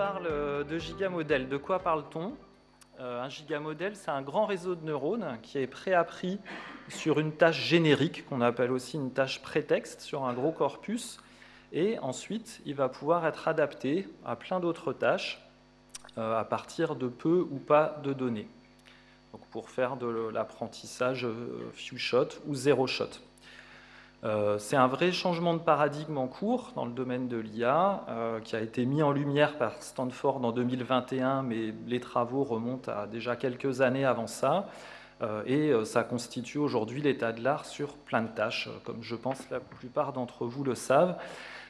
parle de gigamodèle, de quoi parle-t-on? Un gigamodèle, c'est un grand réseau de neurones qui est préappris sur une tâche générique, qu'on appelle aussi une tâche prétexte, sur un gros corpus, et ensuite, il va pouvoir être adapté à plein d'autres tâches à partir de peu ou pas de données. Donc pour faire de l'apprentissage few shot ou zero shot. C'est un vrai changement de paradigme en cours dans le domaine de l'IA qui a été mis en lumière par Stanford en 2021, mais les travaux remontent à déjà quelques années avant ça. Et ça constitue aujourd'hui l'état de l'art sur plein de tâches, comme je pense la plupart d'entre vous le savent,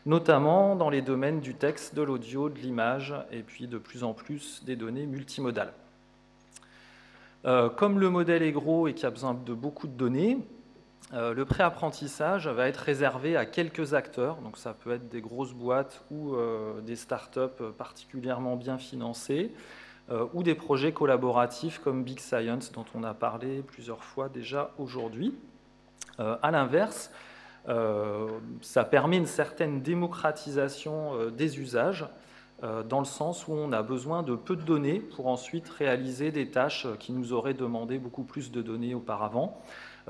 notamment dans les domaines du texte, de l'audio, de l'image, et puis de plus en plus des données multimodales. Comme le modèle est gros et qu'il y a besoin de beaucoup de données, le préapprentissage va être réservé à quelques acteurs, donc ça peut être des grosses boîtes ou des startups particulièrement bien financées, ou des projets collaboratifs comme Big Science, dont on a parlé plusieurs fois déjà aujourd'hui. À l'inverse, ça permet une certaine démocratisation des usages, dans le sens où on a besoin de peu de données pour ensuite réaliser des tâches qui nous auraient demandé beaucoup plus de données auparavant.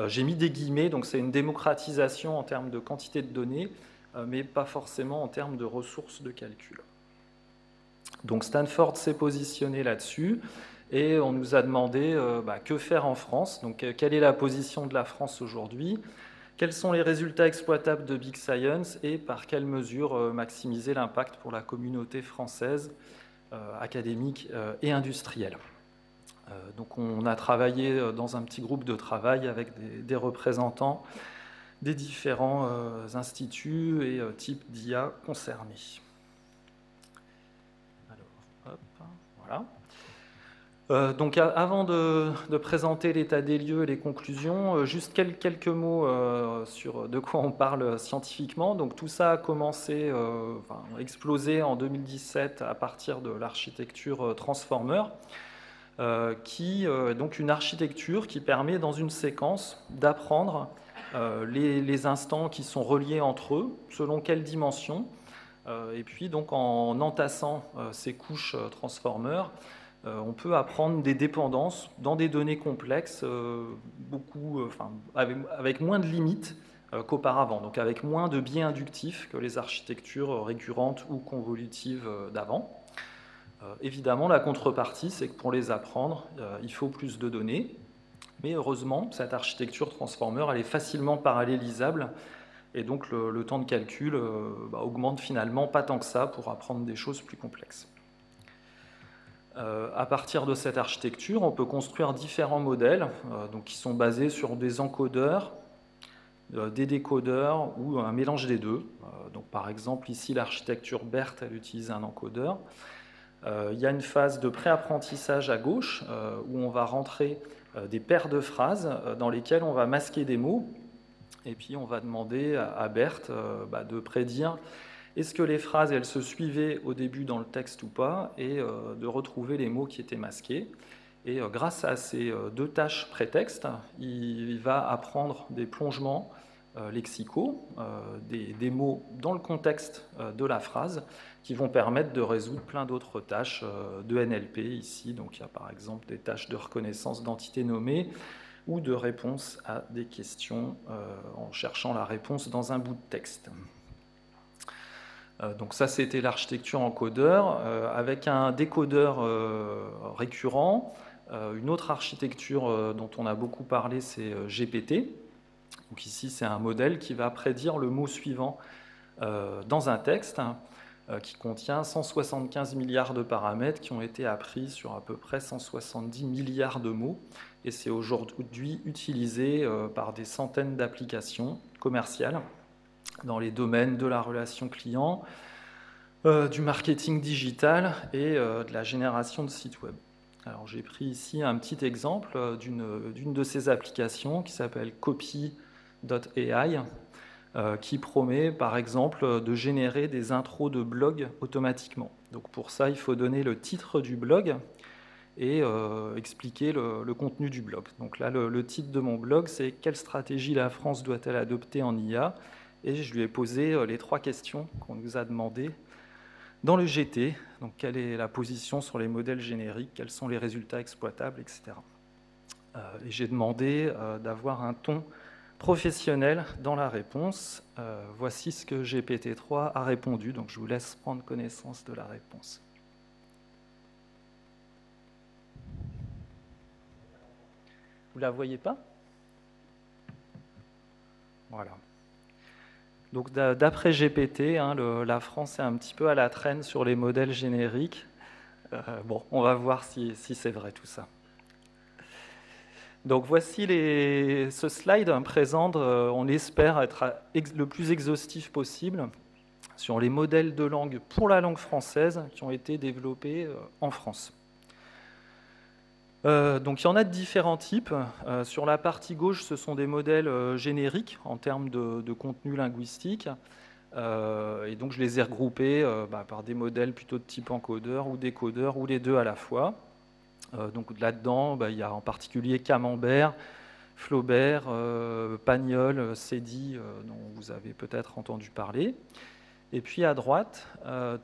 J'ai mis des guillemets, donc c'est une démocratisation en termes de quantité de données, mais pas forcément en termes de ressources de calcul. Donc Stanford s'est positionné là-dessus, et on nous a demandé que faire en France. Donc quelle est la position de la France aujourd'hui? Quels sont les résultats exploitables de Big Science et par quelle mesure maximiser l'impact pour la communauté française, académique et industrielle? Donc on a travaillé dans un petit groupe de travail avec des représentants des différents instituts et types d'IA concernés. Alors, hop, voilà. Donc avant de présenter l'état des lieux et les conclusions, juste quelques mots sur de quoi on parle scientifiquement. Donc tout ça a commencé, explosé en 2017 à partir de l'architecture Transformer, qui est donc une architecture qui permet dans une séquence d'apprendre les instants qui sont reliés entre eux, selon quelle dimension, et puis donc en entassant ces couches Transformer, on peut apprendre des dépendances dans des données complexes, avec moins de limites qu'auparavant, donc avec moins de biais inductifs que les architectures récurrentes ou convolutives d'avant. Évidemment, la contrepartie, c'est que pour les apprendre, il faut plus de données, mais heureusement, cette architecture Transformer, elle est facilement parallélisable, et donc le temps de calcul augmente finalement pas tant que ça pour apprendre des choses plus complexes. À partir de cette architecture, on peut construire différents modèles qui sont basés sur des encodeurs, des décodeurs ou un mélange des deux. Donc, par exemple, ici, l'architecture BERT, elle utilise un encodeur. Il y a une phase de préapprentissage à gauche où on va rentrer des paires de phrases dans lesquelles on va masquer des mots, et puis on va demander à BERT de prédire est-ce que les phrases, elles se suivaient au début dans le texte ou pas, et de retrouver les mots qui étaient masqués. Et grâce à ces deux tâches prétextes, il va apprendre des plongements lexicaux, des mots dans le contexte de la phrase, qui vont permettre de résoudre plein d'autres tâches de NLP ici. Donc il y a par exemple des tâches de reconnaissance d'entités nommées, ou de réponse à des questions en cherchant la réponse dans un bout de texte. Donc ça, c'était l'architecture encodeur, avec un décodeur récurrent. Une autre architecture dont on a beaucoup parlé, c'est GPT. Donc ici, c'est un modèle qui va prédire le mot suivant dans un texte qui contient 175 milliards de paramètres qui ont été appris sur à peu près 170 milliards de mots. Et c'est aujourd'hui utilisé par des centaines d'applications commerciales dans les domaines de la relation client, du marketing digital et de la génération de sites web. Alors j'ai pris ici un petit exemple d'une de ces applications qui s'appelle Copy.ai, qui promet par exemple de générer des intros de blog automatiquement. Donc pour ça, il faut donner le titre du blog et expliquer le contenu du blog. Donc là, le titre de mon blog, c'est « Quelle stratégie la France doit-elle adopter en IA ?» Et je lui ai posé les 3 questions qu'on nous a demandé Dans le GT, donc quelle est la position sur les modèles génériques, quels sont les résultats exploitables, etc. Et j'ai demandé d'avoir un ton professionnel dans la réponse. Voici ce que GPT-3 a répondu, donc je vous laisse prendre connaissance de la réponse. Vous ne la voyez pas? Voilà. Donc d'après GPT, la France est un petit peu à la traîne sur les modèles génériques. Bon, on va voir si c'est vrai tout ça. Donc voici ce slide présente, on espère être le plus exhaustif possible sur les modèles de langue pour la langue française qui ont été développés en France. Donc il y en a de différents types. Sur la partie gauche, ce sont des modèles génériques en termes de contenu linguistique. Et donc je les ai regroupés par des modèles plutôt de type encodeur ou décodeur ou les deux à la fois. Donc là-dedans, il y a en particulier Camembert, Flaubert, Pagnol, Cédy, dont vous avez peut-être entendu parler. Et puis à droite,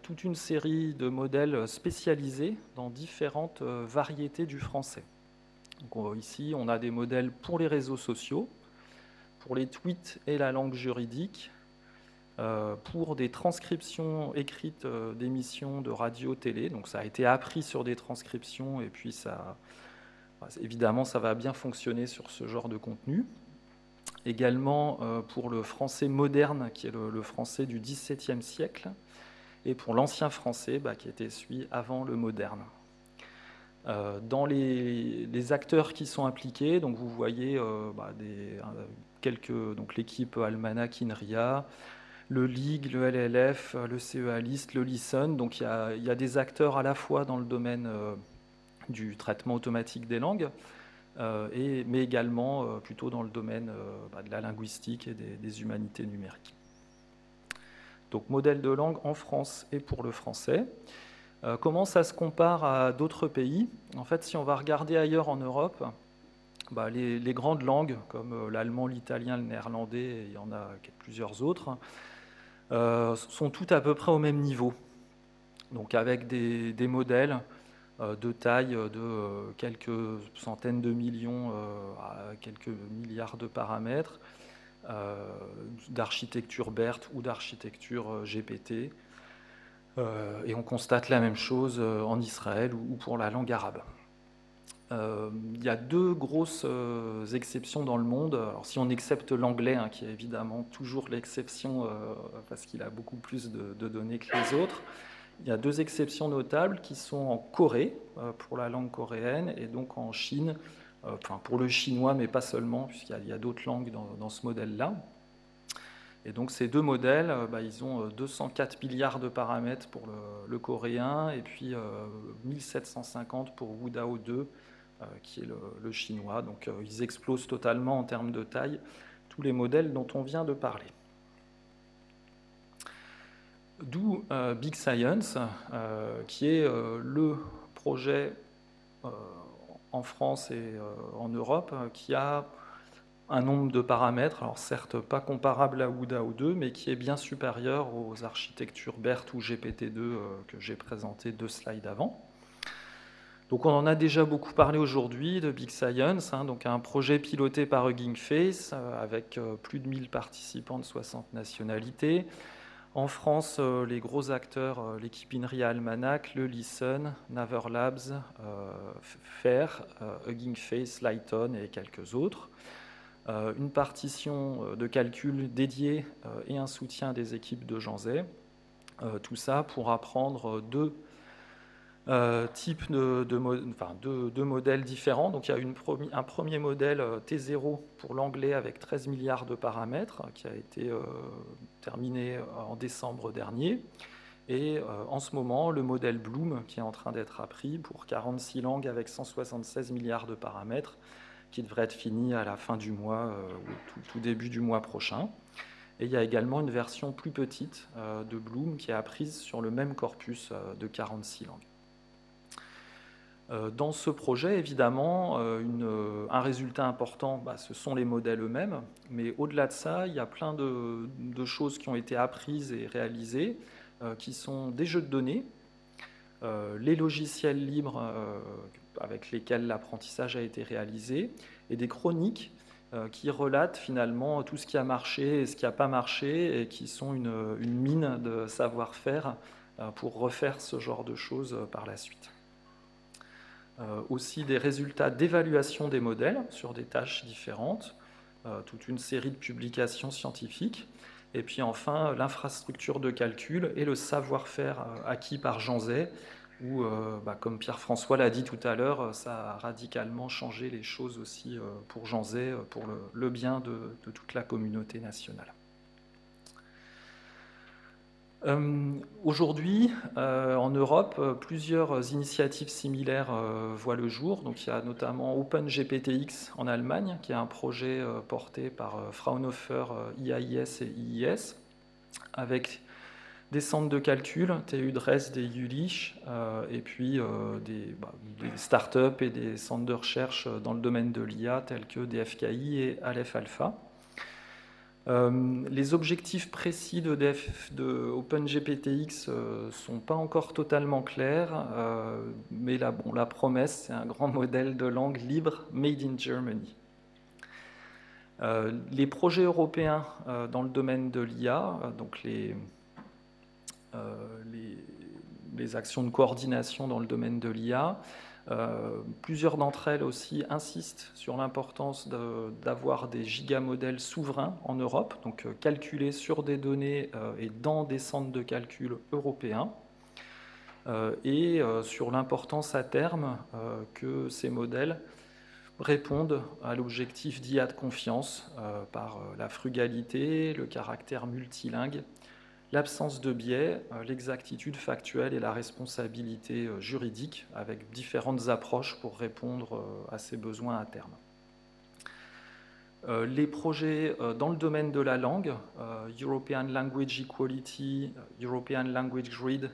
toute une série de modèles spécialisés dans différentes variétés du français. Donc, ici, on a des modèles pour les réseaux sociaux, pour les tweets et la langue juridique, pour des transcriptions écrites d'émissions de radio-télé. Donc ça a été appris sur des transcriptions et puis évidemment, ça va bien fonctionner sur ce genre de contenu. Également pour le français moderne, qui est le français du XVIIe siècle, et pour l'ancien français, qui était celui avant le moderne. Dans les acteurs qui sont impliqués, donc vous voyez donc l'équipe Almanach INRIA, le LIG, le LLF, le CEA List, le Listen. Donc il y a des acteurs à la fois dans le domaine du traitement automatique des langues, mais également plutôt dans le domaine de la linguistique et des humanités numériques. Donc modèle de langue en France et pour le français. Comment ça se compare à d'autres pays? En fait, si on va regarder ailleurs en Europe, les grandes langues comme l'allemand, l'italien, le néerlandais, et il y en a plusieurs autres, sont toutes à peu près au même niveau. Donc avec des modèles de taille de quelques centaines de millions à quelques milliards de paramètres, d'architecture BERT ou d'architecture GPT. Et on constate la même chose en Israël ou pour la langue arabe. Il y a deux grosses exceptions dans le monde. Alors, si on accepte l'anglais, qui est évidemment toujours l'exception parce qu'il a beaucoup plus de données que les autres, il y a deux exceptions notables qui sont en Corée pour la langue coréenne et donc en Chine, pour le chinois, mais pas seulement, puisqu'il y a d'autres langues dans ce modèle-là. Et donc ces deux modèles, ils ont 204 milliards de paramètres pour le coréen et puis 1750 pour Wudao 2, qui est le chinois. Donc ils explosent totalement en termes de taille tous les modèles dont on vient de parler. D'où Big Science, qui est le projet en France et en Europe qui a un nombre de paramètres, alors certes pas comparable à Wudao 2, mais qui est bien supérieur aux architectures BERT ou GPT-2 que j'ai présenté 2 slides avant. Donc on en a déjà beaucoup parlé aujourd'hui de Big Science, donc un projet piloté par Hugging Face avec plus de 1000 participants de 60 nationalités. En France, les gros acteurs, l'équipe INRIA Almanach, le Listen, Naver Labs, FAIR, Hugging Face, Lighton et quelques autres. Une partition de calcul dédiée et un soutien des équipes de Janzay. Tout ça pour apprendre deux types de modèles différents. Donc il y a un premier modèle T0 pour l'anglais avec 13 milliards de paramètres qui a été terminé en décembre dernier. Et en ce moment, le modèle Bloom qui est en train d'être appris pour 46 langues avec 176 milliards de paramètres qui devrait être fini à la fin du mois ou tout début du mois prochain. Et il y a également une version plus petite de Bloom qui est apprise sur le même corpus de 46 langues. Dans ce projet, évidemment, un résultat important, ce sont les modèles eux-mêmes, mais au-delà de ça, il y a plein de choses qui ont été apprises et réalisées qui sont des jeux de données, les logiciels libres avec lesquels l'apprentissage a été réalisé, et des chroniques qui relatent finalement tout ce qui a marché et ce qui n'a pas marché, et qui sont une mine de savoir-faire pour refaire ce genre de choses par la suite. Aussi des résultats d'évaluation des modèles sur des tâches différentes, toute une série de publications scientifiques, et puis enfin l'infrastructure de calcul et le savoir-faire acquis par Jean Zay, où, comme Pierre-François l'a dit tout à l'heure, ça a radicalement changé les choses aussi pour Jean Zay, pour le bien de toute la communauté nationale. Aujourd'hui, en Europe, plusieurs initiatives similaires voient le jour. Donc, il y a notamment OpenGPTX en Allemagne, qui est un projet porté par Fraunhofer, IAIS et IIS, avec des centres de calcul, TU Dresde et Jülich, et puis des startups et des centres de recherche dans le domaine de l'IA, tels que DFKI et Aleph Alpha. Les objectifs précis de OpenGPTX ne sont pas encore totalement clairs, mais la promesse, c'est un grand modèle de langue libre made in Germany. Les projets européens dans le domaine de l'IA, donc les actions de coordination dans le domaine de l'IA, plusieurs d'entre elles aussi insistent sur l'importance d'avoir des gigamodèles souverains en Europe, donc calculés sur des données et dans des centres de calcul européens, et sur l'importance à terme que ces modèles répondent à l'objectif d'IA de confiance par la frugalité, le caractère multilingue, l'absence de biais, l'exactitude factuelle et la responsabilité juridique, avec différentes approches pour répondre à ces besoins à terme. Les projets dans le domaine de la langue, European Language Equality, European Language Grid,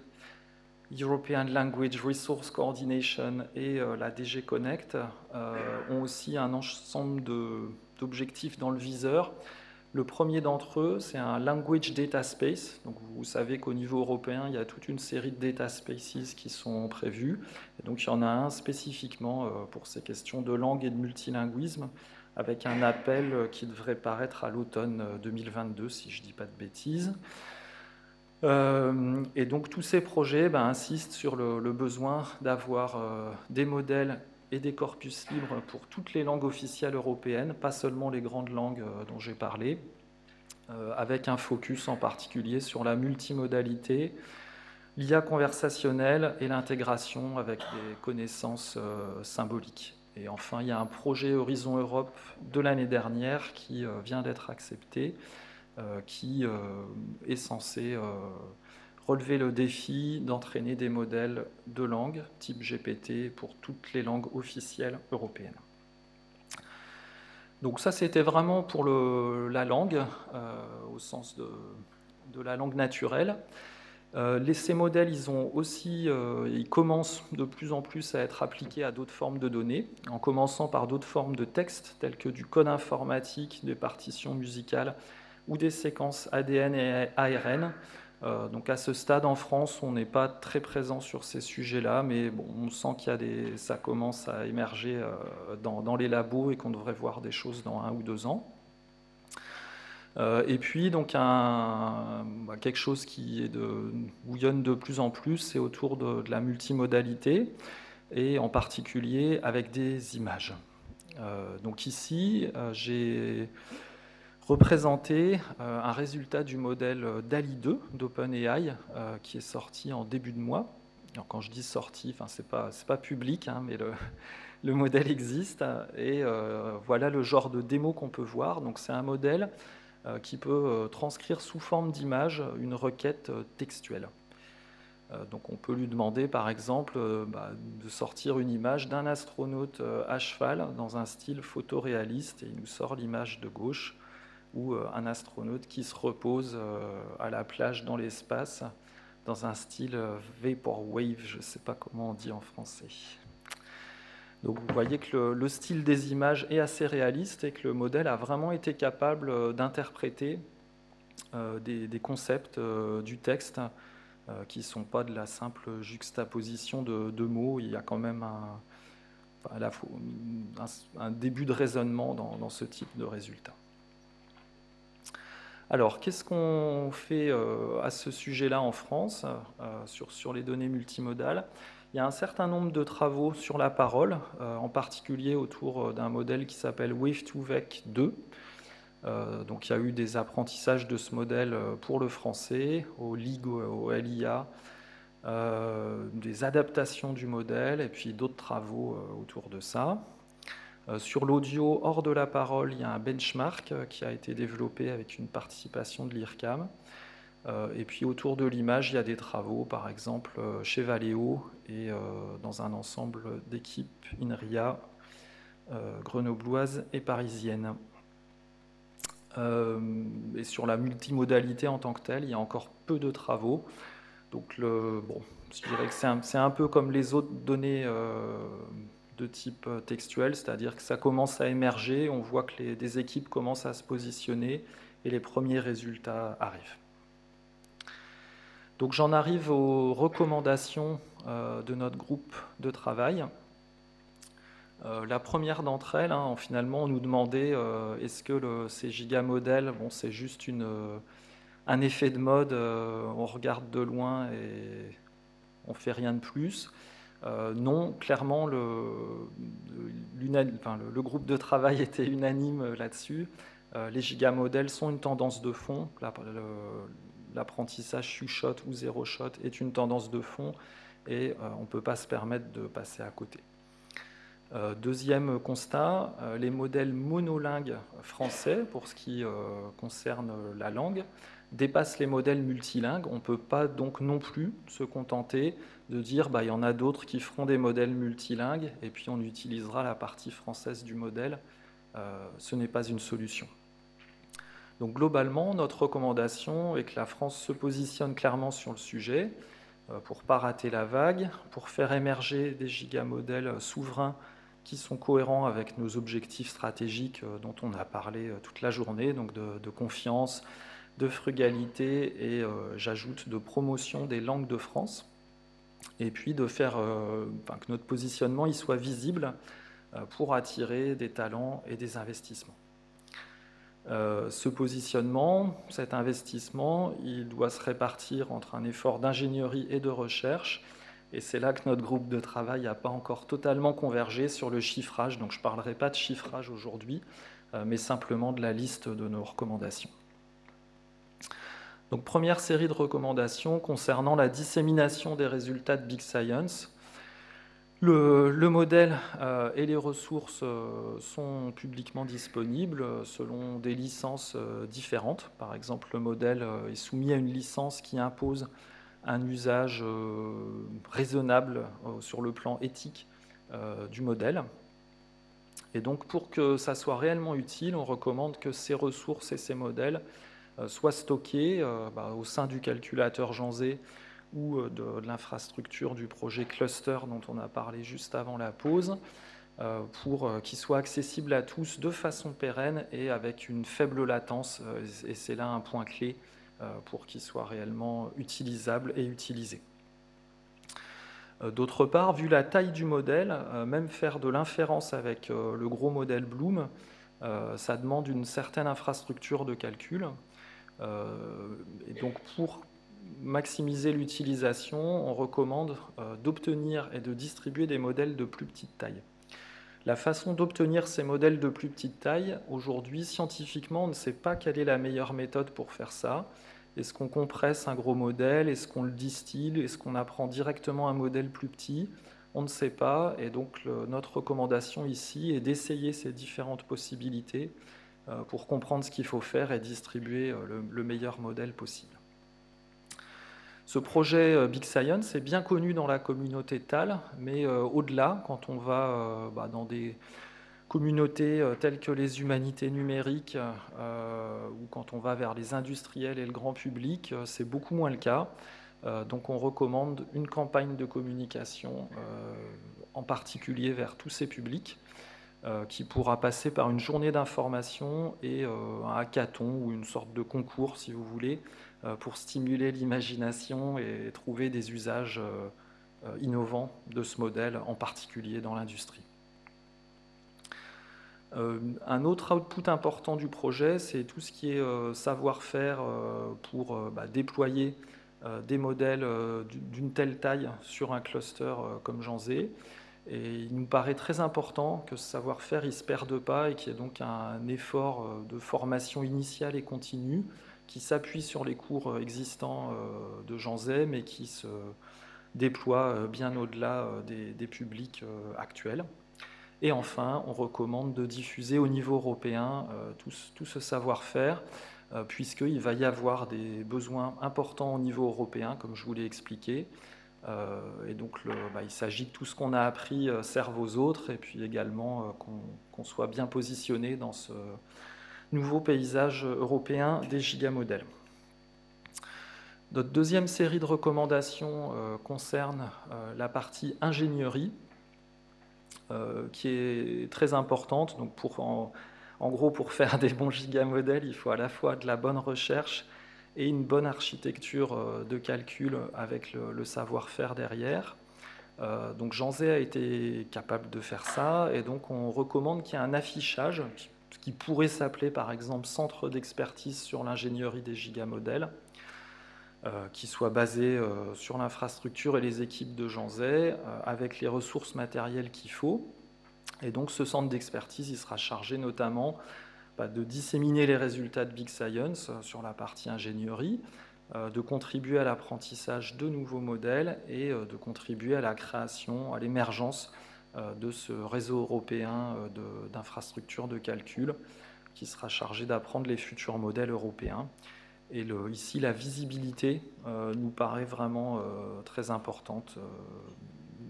European Language Resource Coordination et la DG Connect ont aussi un ensemble d'objectifs dans le viseur. Le premier d'entre eux, c'est un Language Data Space. Donc, vous savez qu'au niveau européen, il y a toute une série de data spaces qui sont prévus. Et donc, il y en a un spécifiquement pour ces questions de langue et de multilinguisme, avec un appel qui devrait paraître à l'automne 2022, si je ne dis pas de bêtises. Et donc, tous ces projets insistent sur le besoin d'avoir des modèles et des corpus libres pour toutes les langues officielles européennes, pas seulement les grandes langues dont j'ai parlé, avec un focus en particulier sur la multimodalité, l'IA conversationnelle et l'intégration avec des connaissances symboliques. Et enfin, il y a un projet Horizon Europe de l'année dernière qui vient d'être accepté, qui est censé relever le défi d'entraîner des modèles de langue type GPT pour toutes les langues officielles européennes. Donc ça, c'était vraiment pour la langue, au sens de la langue naturelle. Ces modèles, ils commencent de plus en plus à être appliqués à d'autres formes de données, en commençant par d'autres formes de texte, telles que du code informatique, des partitions musicales ou des séquences ADN et ARN. Donc à ce stade en France, on n'est pas très présent sur ces sujets-là, mais bon, on sent ça commence à émerger dans les labos et qu'on devrait voir des choses dans 1 ou 2 ans. Et puis donc quelque chose qui bouillonne de plus en plus, c'est autour de la multimodalité et en particulier avec des images. Donc ici, j'ai représenté un résultat du modèle DALL-E 2 d'OpenAI qui est sorti en début de mois. Alors, quand je dis sorti, c'est pas public, mais le modèle existe et voilà le genre de démo qu'on peut voir. Donc c'est un modèle qui peut transcrire sous forme d'image une requête textuelle. Donc on peut lui demander par exemple de sortir une image d'un astronaute à cheval dans un style photoréaliste et il nous sort l'image de gauche, ou un astronaute qui se repose à la plage dans l'espace dans un style vaporwave, je ne sais pas comment on dit en français. Donc vous voyez que le style des images est assez réaliste et que le modèle a vraiment été capable d'interpréter des concepts du texte qui ne sont pas de la simple juxtaposition de mots. Il y a quand même un début de raisonnement dans ce type de résultat. Alors, qu'est-ce qu'on fait à ce sujet-là en France, sur les données multimodales? Il y a un certain nombre de travaux sur la parole, en particulier autour d'un modèle qui s'appelle Wave2Vec 2. Donc, il y a eu des apprentissages de ce modèle pour le français, au LIG, au LIA, des adaptations du modèle et puis d'autres travaux autour de ça. Sur l'audio hors de la parole, il y a un benchmark qui a été développé avec une participation de l'IRCAM. Et puis autour de l'image, il y a des travaux, par exemple chez Valeo et dans un ensemble d'équipes INRIA grenobloises et parisiennes. Et sur la multimodalité en tant que telle, il y a encore peu de travaux. Donc je dirais que c'est un peu comme les autres données de type textuel, c'est-à-dire que ça commence à émerger, on voit que des équipes commencent à se positionner et les premiers résultats arrivent. Donc j'en arrive aux recommandations de notre groupe de travail. La première d'entre elles, finalement, on nous demandait est-ce que ces gigamodèles, c'est juste un effet de mode, on regarde de loin et on ne fait rien de plus. Non, clairement, le groupe de travail était unanime là-dessus. Les gigamodèles sont une tendance de fond. L'apprentissage shot ou zéro shot est une tendance de fond et on ne peut pas se permettre de passer à côté. Deuxième constat, les modèles monolingues français, pour ce qui concerne la langue, dépassent les modèles multilingues. On ne peut pas donc non plus se contenter de dire il y en a d'autres qui feront des modèles multilingues et puis on utilisera la partie française du modèle. Ce n'est pas une solution. Donc globalement, notre recommandation est que la France se positionne clairement sur le sujet pour ne pas rater la vague, pour faire émerger des gigamodèles souverains qui sont cohérents avec nos objectifs stratégiques dont on a parlé toute la journée, donc de confiance, de frugalité et j'ajoute de promotion des langues de France, et puis de faire que notre positionnement y soit visible pour attirer des talents et des investissements. Ce positionnement, cet investissement, il doit se répartir entre un effort d'ingénierie et de recherche. Et c'est là que notre groupe de travail n'a pas encore totalement convergé sur le chiffrage. Donc je ne parlerai pas de chiffrage aujourd'hui, mais simplement de la liste de nos recommandations. Donc première série de recommandations concernant la dissémination des résultats de Big Science. Le modèle et les ressources sont publiquement disponibles selon des licences différentes. Par exemple, le modèle est soumis à une licence qui impose un usage raisonnable sur le plan éthique du modèle. Et donc, pour que ça soit réellement utile, on recommande que ces ressources et ces modèles soient stockés au sein du calculateur Jean-Zé ou de l'infrastructure du projet Cluster dont on a parlé juste avant la pause, pour qu'il soit accessible à tous de façon pérenne et avec une faible latence. Et c'est là un point clé pour qu'il soit réellement utilisable et utilisé. D'autre part, vu la taille du modèle, même faire de l'inférence avec le gros modèle Bloom, ça demande une certaine infrastructure de calcul. Et donc pour maximiser l'utilisation, on recommande d'obtenir et de distribuer des modèles de plus petite taille. La façon d'obtenir ces modèles de plus petite taille, aujourd'hui, scientifiquement, on ne sait pas quelle est la meilleure méthode pour faire ça. Est-ce qu'on compresse un gros modèle? Est-ce qu'on le distille? Est-ce qu'on apprend directement un modèle plus petit? On ne sait pas, et donc notre recommandation ici est d'essayer ces différentes possibilités pour comprendre ce qu'il faut faire et distribuer le meilleur modèle possible. Ce projet Big Science est bien connu dans la communauté TAL, mais au-delà, quand on va dans des communautés telles que les humanités numériques ou quand on va vers les industriels et le grand public, c'est beaucoup moins le cas. Donc on recommande une campagne de communication, en particulier vers tous ces publics. qui pourra passer par une journée d'information et un hackathon ou une sorte de concours, si vous voulez, pour stimuler l'imagination et trouver des usages innovants de ce modèle, en particulier dans l'industrie. Un autre output important du projet, c'est tout ce qui est savoir-faire pour déployer des modèles d'une telle taille sur un cluster comme Janzé. Et il nous paraît très important que ce savoir-faire ne se perde pas et qu'il y ait donc un effort de formation initiale et continue qui s'appuie sur les cours existants de Janzé, mais qui se déploie bien au-delà des publics actuels. Et enfin, on recommande de diffuser au niveau européen tout ce savoir-faire, puisqu'il va y avoir des besoins importants au niveau européen, comme je vous l'ai expliqué. Et donc, il s'agit que tout ce qu'on a appris serve aux autres, et puis également qu'on soit bien positionné dans ce nouveau paysage européen des gigamodèles. Notre deuxième série de recommandations concerne la partie ingénierie, qui est très importante. Donc en gros, pour faire des bons gigamodèles, il faut à la fois de la bonne recherche et une bonne architecture de calcul avec le savoir-faire derrière. Donc Janzé a été capable de faire ça, et donc on recommande qu'il y ait un affichage qui pourrait s'appeler par exemple centre d'expertise sur l'ingénierie des gigamodèles, qui soit basé sur l'infrastructure et les équipes de Janzé, avec les ressources matérielles qu'il faut. Et donc ce centre d'expertise, il sera chargé notamment de disséminer les résultats de Big Science sur la partie ingénierie, de contribuer à l'apprentissage de nouveaux modèles et de contribuer à la création, à l'émergence de ce réseau européen d'infrastructures de calcul qui sera chargé d'apprendre les futurs modèles européens. Et ici, la visibilité nous paraît vraiment très importante,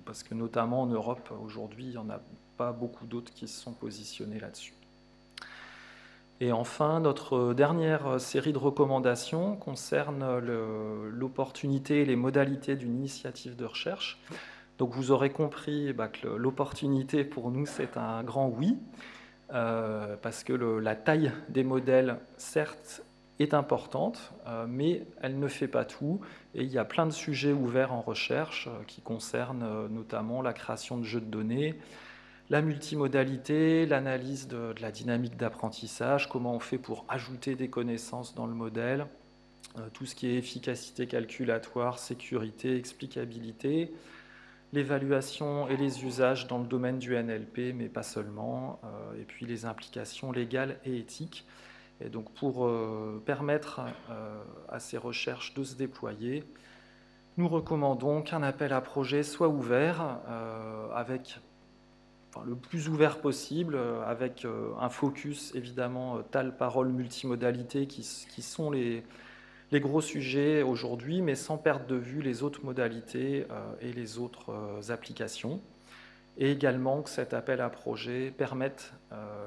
parce que notamment en Europe, aujourd'hui, il n'y en a pas beaucoup d'autres qui se sont positionnés là-dessus. Et enfin, notre dernière série de recommandations concerne l'opportunité et les modalités d'une initiative de recherche. Donc vous aurez compris que l'opportunité pour nous, c'est un grand oui, parce que la taille des modèles, certes, est importante, mais elle ne fait pas tout. Et il y a plein de sujets ouverts en recherche qui concernent notamment la création de jeux de données, la multimodalité, l'analyse de la dynamique d'apprentissage, comment on fait pour ajouter des connaissances dans le modèle, tout ce qui est efficacité calculatoire, sécurité, explicabilité, l'évaluation et les usages dans le domaine du NLP, mais pas seulement, et puis les implications légales et éthiques. Et donc pour permettre à ces recherches de se déployer, nous recommandons qu'un appel à projet soit ouvert avec le plus ouvert possible, avec un focus évidemment tal, parole, multimodalité qui sont les gros sujets aujourd'hui, mais sans perdre de vue les autres modalités et les autres applications. Et également que cet appel à projet permette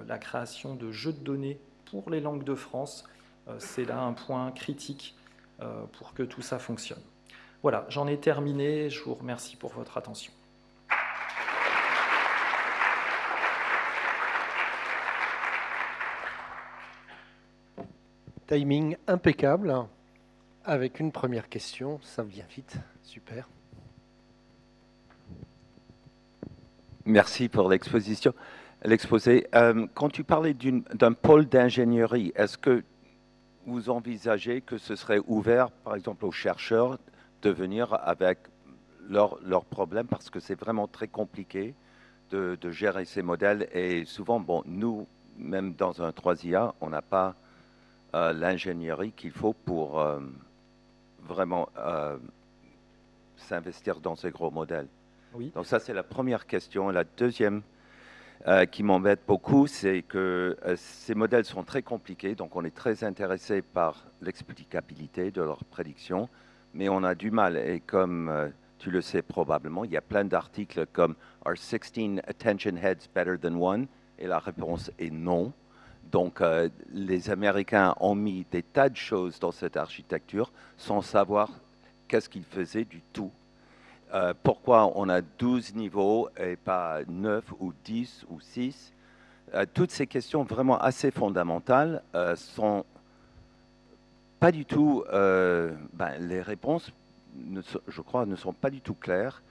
la création de jeux de données pour les langues de France. C'est là un point critique pour que tout ça fonctionne. Voilà, j'en ai terminé. Je vous remercie pour votre attention. Timing impeccable, avec une première question, ça vient vite, super. Merci pour l'exposé. Quand tu parlais d'un pôle d'ingénierie, est-ce que vous envisagez que ce serait ouvert, par exemple, aux chercheurs de venir avec leurs problèmes, parce que c'est vraiment très compliqué de gérer ces modèles, et souvent, bon, nous, même dans un 3IA, on n'a pas l'ingénierie qu'il faut pour vraiment s'investir dans ces gros modèles. Oui. Donc ça, c'est la première question. La deuxième qui m'embête beaucoup, c'est que ces modèles sont très compliqués, donc on est très intéressé par l'explicabilité de leurs prédictions, mais on a du mal, et comme tu le sais probablement, il y a plein d'articles comme « Are 16 attention heads better than one ?» et la réponse est non. Donc, les Américains ont mis des tas de choses dans cette architecture sans savoir qu'est-ce qu'ils faisaient du tout. Pourquoi on a 12 niveaux et pas 9 ou 10 ou 6? toutes ces questions vraiment assez fondamentales sont pas du tout, les réponses, je crois, ne sont pas du tout claires.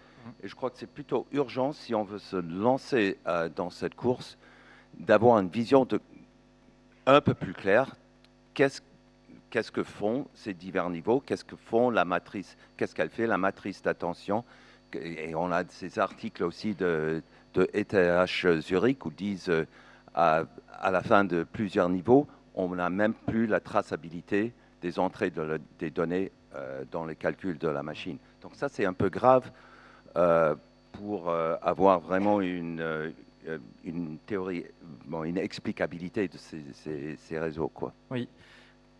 Et je crois que c'est plutôt urgent, si on veut se lancer dans cette course, d'avoir une vision un peu plus claire. Qu'est-ce que font ces divers niveaux? Qu'est-ce que font la matrice? Qu'est-ce qu'elle fait, la matrice d'attention? Et on a ces articles aussi de ETH Zurich où disent à la fin de plusieurs niveaux, on n'a même plus la traçabilité des entrées des données dans les calculs de la machine. Donc ça, c'est un peu grave pour avoir vraiment une théorie, une explicabilité de ces réseaux, quoi. Oui.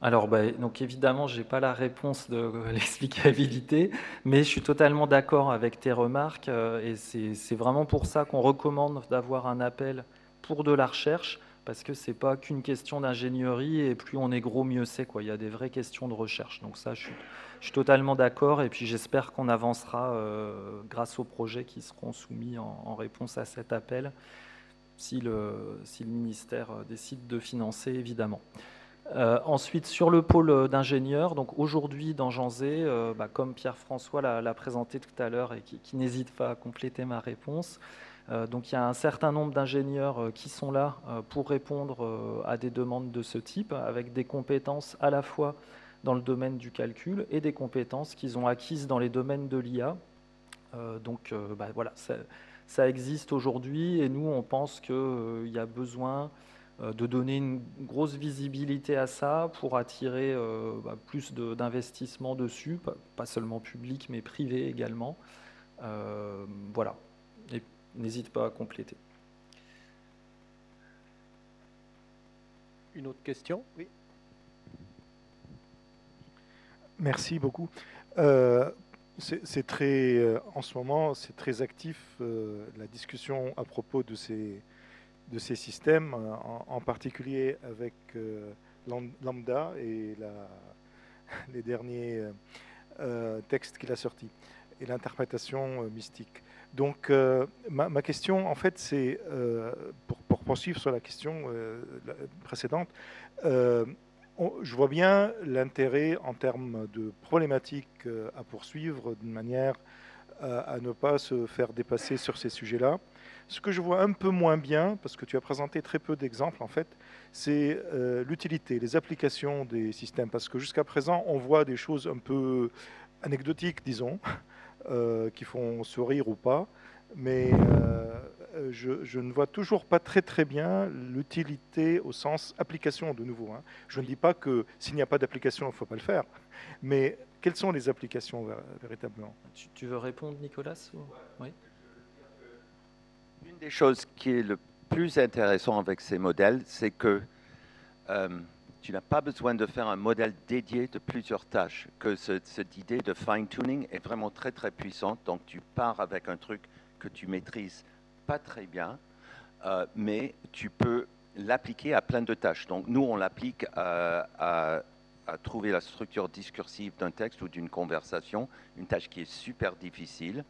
Alors, donc évidemment, je n'ai pas la réponse de l'explicabilité, mais je suis totalement d'accord avec tes remarques et c'est vraiment pour ça qu'on recommande d'avoir un appel pour de la recherche, parce que ce n'est pas qu'une question d'ingénierie et plus on est gros, mieux c'est, quoi. Il y a des vraies questions de recherche. Donc ça, je suis totalement d'accord et puis j'espère qu'on avancera grâce aux projets qui seront soumis en réponse à cet appel, si le ministère décide de financer, évidemment. Ensuite, sur le pôle d'ingénieurs, donc aujourd'hui dans Janzé, comme Pierre-François l'a présenté tout à l'heure et qui n'hésite pas à compléter ma réponse, donc il y a un certain nombre d'ingénieurs qui sont là pour répondre à des demandes de ce type, avec des compétences à la fois dans le domaine du calcul et des compétences qu'ils ont acquises dans les domaines de l'IA. Voilà, ça existe aujourd'hui et nous on pense qu'il y a besoin de donner une grosse visibilité à ça pour attirer plus d'investissements dessus, pas seulement public mais privé également. Voilà, et n'hésite pas à compléter. Une autre question? Oui. Merci beaucoup. C'est très, en ce moment, c'est très actif la discussion à propos de ces systèmes, en particulier avec Lambda et les derniers textes qu'il a sortis et l'interprétation mystique. Donc, ma question, en fait, c'est pour poursuivre sur la question précédente. Je vois bien l'intérêt en termes de problématiques à poursuivre d'une manière à ne pas se faire dépasser sur ces sujets-là. Ce que je vois un peu moins bien, parce que tu as présenté très peu d'exemples en fait, c'est l'utilité, les applications des systèmes. Parce que jusqu'à présent, on voit des choses un peu anecdotiques, disons, qui font sourire ou pas. Mais je ne vois toujours pas très bien l'utilité au sens application de nouveau. Hein. Je ne dis pas que s'il n'y a pas d'application, il ne faut pas le faire. Mais quelles sont les applications véritablement? Tu veux répondre, Nicolas? Oui. Une des choses qui est le plus intéressant avec ces modèles, c'est que tu n'as pas besoin de faire un modèle dédié de plusieurs tâches, que cette idée de fine-tuning est vraiment très puissante. Donc tu pars avec un truc que tu maîtrises pas très bien, mais tu peux l'appliquer à plein de tâches. Donc nous, on l'applique à trouver la structure discursive d'un texte ou d'une conversation, une tâche qui est super difficile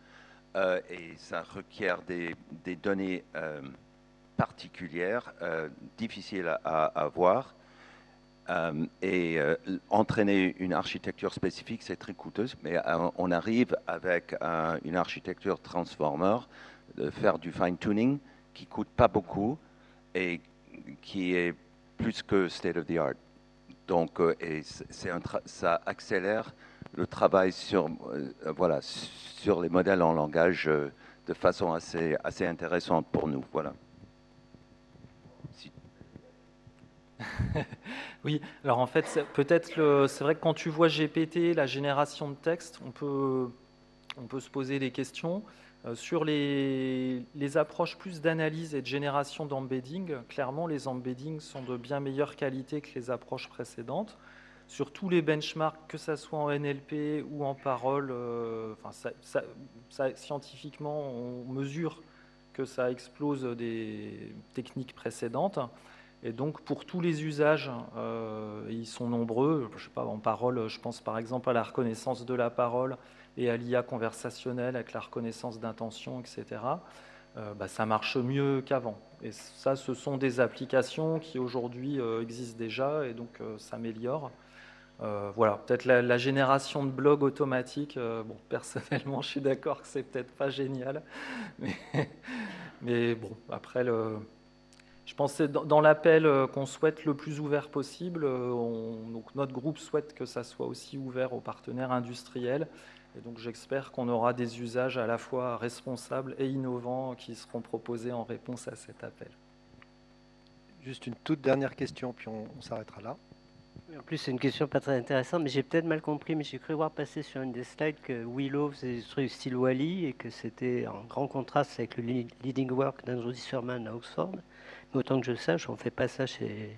et ça requiert des données particulières, difficiles à avoir. Entraîner une architecture spécifique, c'est très coûteux, mais on arrive avec une architecture transformer de faire du fine-tuning qui coûte pas beaucoup et qui est plus que state of the art. Donc, ça accélère le travail sur les modèles en langage de façon assez intéressante pour nous. Voilà. Oui, alors en fait, c'est vrai que quand tu vois GPT, la génération de texte, on peut se poser des questions. Sur les approches plus d'analyse et de génération d'embedding, clairement, les embeddings sont de bien meilleure qualité que les approches précédentes. Sur tous les benchmarks, que ce soit en NLP ou en parole, scientifiquement, on mesure que ça explose des techniques précédentes. Et donc, pour tous les usages, ils sont nombreux. Je sais pas, en parole, je pense par exemple à la reconnaissance de la parole et à l'IA conversationnelle avec la reconnaissance d'intention, etc. ça marche mieux qu'avant. Et ça, ce sont des applications qui aujourd'hui existent déjà et donc s'améliorent. Voilà, peut-être la génération de blogs automatiques. Bon, personnellement, je suis d'accord que c'est peut-être pas génial, mais bon, après je pensais dans l'appel qu'on souhaite le plus ouvert possible. Donc notre groupe souhaite que ça soit aussi ouvert aux partenaires industriels. Et donc j'espère qu'on aura des usages à la fois responsables et innovants qui seront proposés en réponse à cet appel. Juste une toute dernière question, puis on s'arrêtera là. En plus, c'est une question pas très intéressante, mais j'ai peut-être mal compris, mais j'ai cru voir passer sur une des slides que Willow faisait des trucs style Wall-E et que c'était en grand contraste avec le leading work d'Andrew Disserman à Oxford. Mais autant que je sache, on ne fait pas ça chez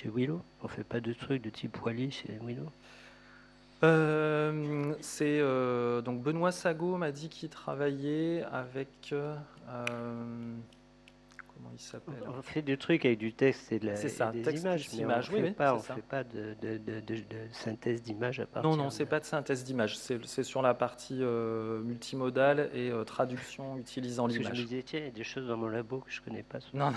Willow. On ne fait pas de trucs de type Wall-E chez Willow. Donc Benoît Sago m'a dit qu'il travaillait avec comment il s'appelle? On fait du truc avec du texte et des images, mais on ne fait pas de synthèse d'images à partir. Non, c'est pas de synthèse d'images. C'est sur la partie multimodale et traduction utilisant l'image. Je me disais, tiens, il y a des choses dans mon labo que je connais pas. Non.